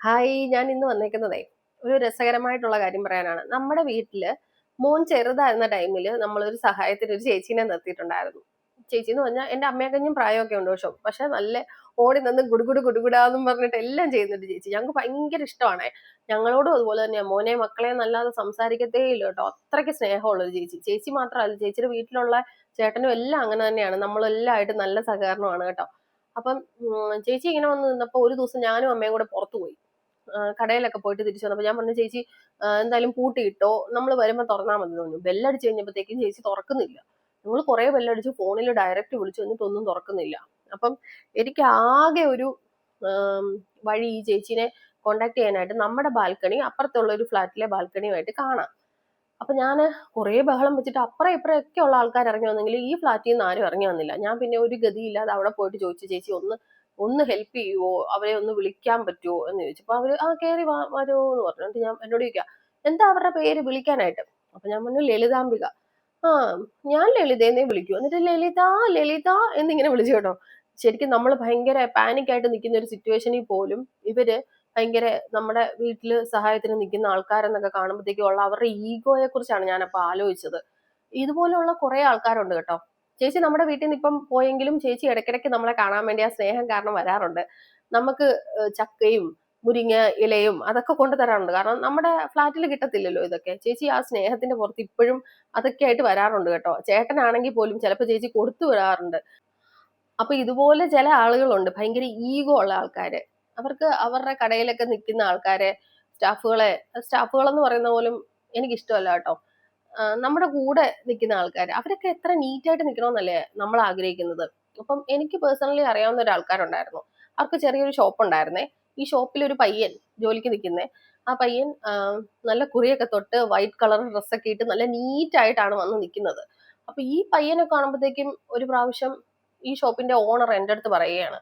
Hi, ഞാൻ ഇന്ന് വന്നേക്കുന്നതേ ഒരു രസകരമായിട്ടുള്ള കാര്യം പറയാനാണ്. നമ്മുടെ വീട്ടില് മോൻ ചെറുതായിരുന്ന ടൈമില് നമ്മളൊരു സഹായത്തിന് ഒരു ചേച്ചീനെ നിർത്തിയിട്ടുണ്ടായിരുന്നു. ചേച്ചി എന്ന് പറഞ്ഞാൽ എന്റെ അമ്മയെക്കഞ്ഞും പ്രായമൊക്കെ ഉണ്ട്, പക്ഷെ നല്ല ഓടി നിന്ന് ഗുഡുഗുഡു ഗുഡുഗുഡാന്നും പറഞ്ഞിട്ട് എല്ലാം ചെയ്യുന്നുണ്ട് ചേച്ചി. ഞങ്ങൾക്ക് ഭയങ്കര ഇഷ്ടമാണ്. ഞങ്ങളോടും അതുപോലെ തന്നെയാ, മോനെ മക്കളെ എന്നല്ലാതെ സംസാരിക്കത്തേ ഇല്ല കേട്ടോ. അത്രയ്ക്ക് സ്നേഹമുള്ള ഒരു ചേച്ചി. ചേച്ചി മാത്രമല്ല, ചേച്ചിയുടെ വീട്ടിലുള്ള ചേട്ടനും എല്ലാം അങ്ങനെ തന്നെയാണ്. നമ്മളെല്ലാം ആയിട്ട് നല്ല സഹകരണമാണ് കേട്ടോ. അപ്പം ചേച്ചി ഇങ്ങനെ വന്ന് നിന്നപ്പോ ഒരു ദിവസം ഞാനും അമ്മയും കൂടെ പുറത്തു പോയി. കടയിലൊക്കെ പോയിട്ട് തിരിച്ചു വന്നപ്പോൾ ഞാൻ പറഞ്ഞു, ചേച്ചി എന്തായാലും പൂട്ടിയിട്ടോ, നമ്മൾ വരുമ്പോൾ തുറന്നാൽ മതി തോന്നുന്നു. ബെല്ലടിച്ച് കഴിഞ്ഞപ്പോഴത്തേക്കും ചേച്ചി തുറക്കുന്നില്ല. നമ്മൾ കുറെ ബെല്ലടിച്ച്, ഫോണിൽ ഡയറക്റ്റ് വിളിച്ചു, എന്നിട്ട് ഒന്നും തുറക്കുന്നില്ല. അപ്പം എനിക്ക് ആകെ ഒരു വഴി ഈ ചേച്ചീനെ കോണ്ടാക്ട് ചെയ്യാനായിട്ട് നമ്മുടെ ബാൽക്കണി, അപ്പുറത്തുള്ള ഒരു ഫ്ലാറ്റിലെ ബാൽക്കണിയുമായിട്ട് കാണാം. അപ്പൊ ഞാൻ കുറെ ബഹളം വെച്ചിട്ട് അപ്പുറം ഇപ്പുറം ഒക്കെ ഉള്ള ആൾക്കാർ ഇറങ്ങി വന്നെങ്കിൽ ഈ ഫ്ലാറ്റിൽ നിന്ന് ആരും ഇറങ്ങി വന്നില്ല. ഞാൻ പിന്നെ ഒരു ഗതിയില്ലാതെ അവിടെ പോയിട്ട് ചോദിച്ചു, ചേച്ചി ഒന്ന് ഹെൽപ്പ് ചെയ്യുവോ, അവരെ ഒന്ന് വിളിക്കാൻ പറ്റുമോ എന്ന് ചോദിച്ചപ്പോ അവര് കയറി വരുമോ എന്ന് പറഞ്ഞു. എന്നിട്ട് ഞാൻ എന്നോട് ചോദിക്കാം, എന്താ അവരുടെ പേര് വിളിക്കാനായിട്ട്. അപ്പൊ ഞാൻ പറഞ്ഞു, ലളിതാംബിക. ആ, ഞാൻ ലളിതേന്നേ വിളിക്കൂ. എന്നിട്ട് ലളിത ലളിത എന്നിങ്ങനെ വിളിച്ചു കേട്ടോ. ശരിക്കും നമ്മൾ ഭയങ്കര പാനിക് ആയിട്ട് നിൽക്കുന്ന ഒരു സിറ്റുവേഷനിൽ പോലും ഇവര് ഭയങ്കര നമ്മുടെ വീട്ടില് സഹായത്തിന് നിൽക്കുന്ന ആൾക്കാരെന്നൊക്കെ കാണുമ്പോഴത്തേക്കും ഉള്ള അവരുടെ ഈഗോയെ കുറിച്ചാണ് ഞാനപ്പോ ആലോചിച്ചത്. ഇതുപോലെയുള്ള കുറെ ആൾക്കാരുണ്ട് കേട്ടോ. ചേച്ചി നമ്മുടെ വീട്ടിൽ നിന്ന് ഇപ്പം പോയെങ്കിലും ചേച്ചി ഇടയ്ക്കിടയ്ക്ക് നമ്മളെ കാണാൻ വേണ്ടി ആ സ്നേഹം കാരണം വരാറുണ്ട്. നമുക്ക് ചക്കയും മുരിങ്ങ ഇലയും അതൊക്കെ കൊണ്ടുതരാറുണ്ട്. കാരണം നമ്മുടെ ഫ്ലാറ്റിൽ കിട്ടത്തില്ലല്ലോ ഇതൊക്കെ. ചേച്ചി ആ സ്നേഹത്തിന്റെ പുറത്ത് ഇപ്പോഴും അതൊക്കെ ആയിട്ട് വരാറുണ്ട് കേട്ടോ. ചേട്ടനാണെങ്കിൽ പോലും ചിലപ്പോൾ ചേച്ചി കൊടുത്തു വിടാറുണ്ട്. അപ്പൊ ഇതുപോലെ ചില ആളുകളുണ്ട്, ഭയങ്കര ഈഗോ ഉള്ള ആൾക്കാര്. അവർക്ക് അവരുടെ കടയിലൊക്കെ നിൽക്കുന്ന ആൾക്കാരെ, സ്റ്റാഫുകൾ എന്ന് പറയുന്ന പോലും എനിക്ക് ഇഷ്ടമല്ല കേട്ടോ. നമ്മുടെ കൂടെ നിൽക്കുന്ന ആൾക്കാർ, അവരൊക്കെ എത്ര നീറ്റായിട്ട് നിൽക്കണമെന്നല്ലേ നമ്മൾ ആഗ്രഹിക്കുന്നത്. അപ്പം എനിക്ക് പേഴ്സണലി അറിയാവുന്ന ഒരു ആൾക്കാരുണ്ടായിരുന്നു. അവർക്ക് ചെറിയൊരു ഷോപ്പ് ഉണ്ടായിരുന്നേ. ഈ ഷോപ്പിൽ ഒരു പയ്യൻ ജോലിക്ക് നിൽക്കുന്നേ. ആ പയ്യൻ നല്ല കുറിയൊക്കെ തൊട്ട് വൈറ്റ് കളർ ഡ്രസ്സൊക്കെ ഇട്ട് നല്ല നീറ്റായിട്ടാണ് വന്ന് നിൽക്കുന്നത്. അപ്പൊ ഈ പയ്യനെ കാണുമ്പോഴത്തേക്കും ഒരു പ്രാവശ്യം ഈ ഷോപ്പിന്റെ ഓണർ എൻ്റെ അടുത്ത് പറയുകയാണ്,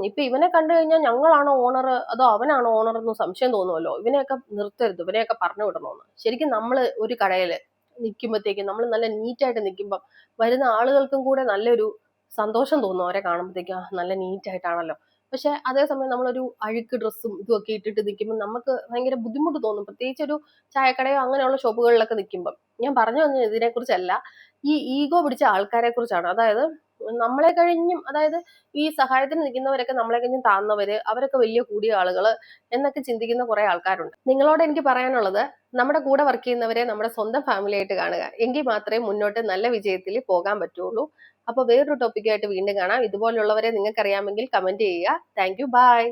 ഇപ്പൊ ഇവനെ കണ്ടു കഴിഞ്ഞാൽ ഞങ്ങളാണോ ഓണർ അതോ അവനാണോ ഓണർ എന്ന് സംശയം തോന്നുമല്ലോ, ഇവനെയൊക്കെ നിർത്തരുത്, ഇവനെയൊക്കെ പറഞ്ഞു വിടണമെന്ന്. ശരിക്കും നമ്മൾ ഒരു കടയിൽ നിൽക്കുമ്പോഴത്തേക്കും നമ്മൾ നല്ല നീറ്റായിട്ട് നിൽക്കുമ്പോൾ വരുന്ന ആളുകൾക്കും കൂടെ നല്ലൊരു സന്തോഷം തോന്നും അവരെ കാണുമ്പോഴത്തേക്കും. നല്ല നീറ്റായിട്ടാണല്ലോ. പക്ഷെ അതേസമയം നമ്മളൊരു അഴുക്ക് ഡ്രസ്സും ഇതുമൊക്കെ ഇട്ടിട്ട് നിൽക്കുമ്പോൾ നമുക്ക് ഭയങ്കര ബുദ്ധിമുട്ട് തോന്നും, പ്രത്യേകിച്ച് ഒരു ചായക്കടയോ അങ്ങനെയുള്ള ഷോപ്പുകളിലൊക്കെ നിൽക്കുമ്പോൾ. ഞാൻ പറഞ്ഞു വന്നത് ഇതിനെ കുറിച്ചല്ല, ഈ ഈഗോ പിടിച്ച ആൾക്കാരെ കുറിച്ചാണ്. അതായത് നമ്മളെ കഴിഞ്ഞും, അതായത് ഈ സഹായത്തിന് നിൽക്കുന്നവരൊക്കെ നമ്മളെ കഴിഞ്ഞും താന്നവര്, അവരൊക്കെ വലിയ കൂടിയ ആളുകള് എന്നൊക്കെ ചിന്തിക്കുന്ന കുറെ ആൾക്കാരുണ്ട്. നിങ്ങളോട് എനിക്ക് പറയാനുള്ളത്, നമ്മുടെ കൂടെ വർക്ക് ചെയ്യുന്നവരെ നമ്മുടെ സ്വന്തം ഫാമിലി ആയിട്ട് കാണുക. എങ്കിൽ മാത്രമേ മുന്നോട്ട് നല്ല വിജയത്തിൽ പോകാൻ പറ്റുള്ളൂ. അപ്പൊ വേറൊരു ടോപ്പിക്കായിട്ട് വീണ്ടും കാണാം. ഇതുപോലുള്ളവരെ നിങ്ങൾക്ക് അറിയാമെങ്കിൽ കമന്റ് ചെയ്യുക. Thank you, by.